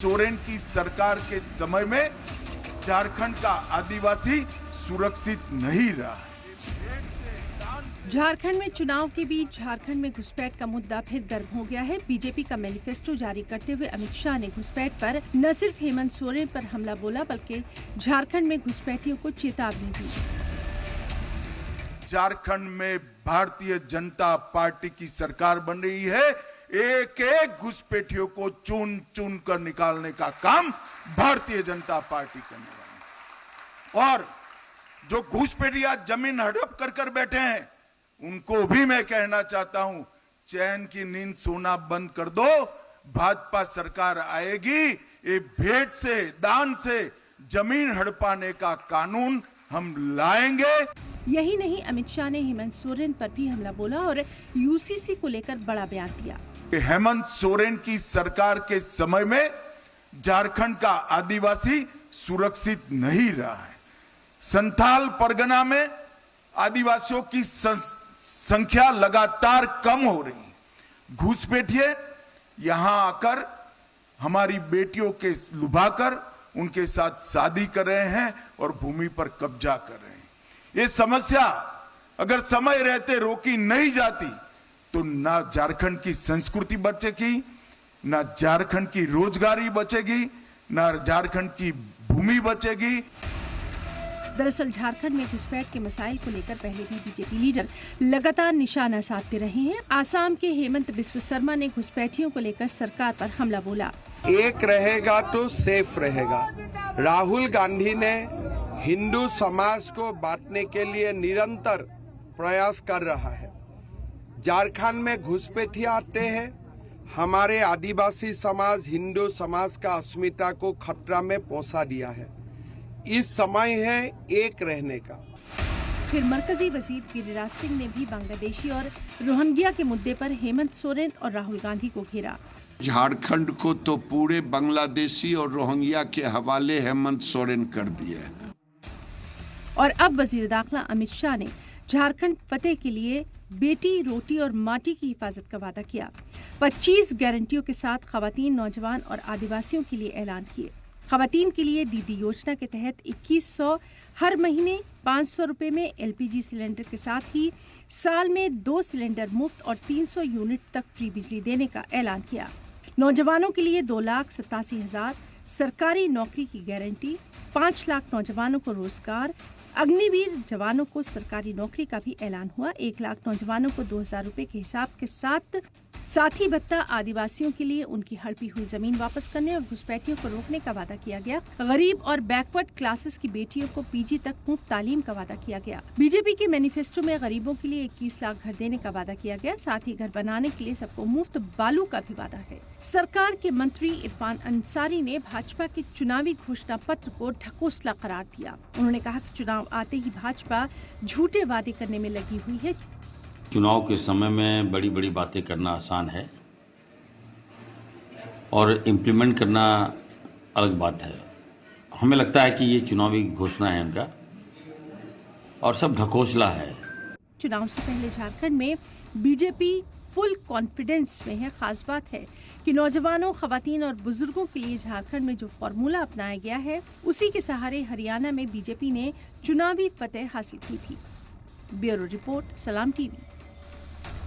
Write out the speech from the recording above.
सोरेन की सरकार के समय में झारखंड का आदिवासी सुरक्षित नहीं रहा है। झारखंड में चुनाव के बीच झारखंड में घुसपैठ का मुद्दा फिर गर्म हो गया है। बीजेपी का मैनिफेस्टो जारी करते हुए अमित शाह ने घुसपैठ पर न सिर्फ हेमंत सोरेन पर हमला बोला बल्कि झारखंड में घुसपैठियों को चेतावनी दी। झारखंड में भारतीय जनता पार्टी की सरकार बन रही है। एक एक घुसपैठियों को चुन चुन कर निकालने का काम भारतीय जनता पार्टी करने वाली है। और जो घुसपैठिया जमीन हड़प कर कर बैठे हैं उनको भी मैं कहना चाहता हूं, चैन की नींद सोना बंद कर दो। भाजपा सरकार आएगी, ये भेंट से दान से जमीन हड़पाने का कानून हम लाएंगे। यही नहीं, अमित शाह ने हेमंत सोरेन पर भी हमला बोला और यूसीसी को लेकर बड़ा बयान दिया। हेमंत सोरेन की सरकार के समय में झारखंड का आदिवासी सुरक्षित नहीं रहा है। संथाल परगना में आदिवासियों की संख्या लगातार कम हो रही है। घुसपैठिए यहां आकर हमारी बेटियों के लुभाकर उनके साथ शादी कर रहे हैं और भूमि पर कब्जा कर रहे हैं। ये समस्या अगर समय रहते रोकी नहीं जाती तो ना झारखंड की संस्कृति बचेगी, ना झारखंड की रोजगारी बचेगी, ना झारखंड की भूमि बचेगी। दरअसल झारखंड में घुसपैठ के मसाइल को लेकर पहले भी बीजेपी लीडर लगातार निशाना साधते रहे हैं। आसाम के हेमंत बिस्व शर्मा ने घुसपैठियों को लेकर सरकार पर हमला बोला। एक रहेगा तो सेफ रहेगा। राहुल गांधी ने हिंदू समाज को बांटने के लिए निरंतर प्रयास कर रहा है। झारखंड में घुसपैठिया आते हैं, हमारे आदिवासी समाज हिंदू समाज का अस्मिता को खतरा में पहुंचा दिया है। इस समय है एक रहने का। फिर मरकजी वजीर गिरिराज सिंह ने भी बांग्लादेशी और रोहिंग्या के मुद्दे पर हेमंत सोरेन और राहुल गांधी को घेरा। झारखंड को तो पूरे बांग्लादेशी और रोहिंग्या के हवाले हेमंत सोरेन कर दिए हैं। और अब वजीर दाखिला अमित शाह ने झारखंड फतेह के लिए बेटी, रोटी और माटी की हिफाजत का वादा किया। 25 गारंटियों के साथ खवातीन, नौजवान और आदिवासियों के लिए ऐलान किए। खवातीन के लिए दीदी योजना के तहत 2100 हर महीने 500 रुपए में एलपीजी सिलेंडर के साथ ही साल में 2 सिलेंडर मुफ्त और 300 यूनिट तक फ्री बिजली देने का ऐलान किया। नौजवानों के लिए 2,87,000 सरकारी नौकरी की गारंटी, 5 लाख नौजवानों को रोजगार, अग्निवीर जवानों को सरकारी नौकरी का भी ऐलान हुआ। 1 लाख नौजवानों को 2,000 रुपए के हिसाब के साथ ही भत्ता। आदिवासियों के लिए उनकी हड़पी हुई जमीन वापस करने और घुसपैठियों को रोकने का वादा किया गया। गरीब और बैकवर्ड क्लासेस की बेटियों को पीजी तक मुफ्त तालीम का वादा किया गया। बीजेपी के मैनिफेस्टो में गरीबों के लिए 21 लाख घर देने का वादा किया गया। साथ ही घर बनाने के लिए सबको मुफ्त बालू का भी वादा है। सरकार के मंत्री इरफान अंसारी ने भाजपा के चुनावी घोषणा पत्र को ढकोसला करार दिया। उन्होंने कहा कि चुनाव आते ही भाजपा झूठे वादे करने में लगी हुई है। चुनाव के समय में बड़ी बड़ी बातें करना आसान है और इम्प्लीमेंट करना अलग बात है। हमें लगता है कि ये चुनावी घोषणा है उनका और सब ढकोसला है। चुनाव से पहले झारखंड में बीजेपी फुल कॉन्फिडेंस में है। खास बात है कि नौजवानों, खवातीन और बुजुर्गों के लिए झारखंड में जो फॉर्मूला अपनाया गया है उसी के सहारे हरियाणा में बीजेपी ने चुनावी फतेह हासिल की थी। ब्यूरो रिपोर्ट, सलाम टीवी।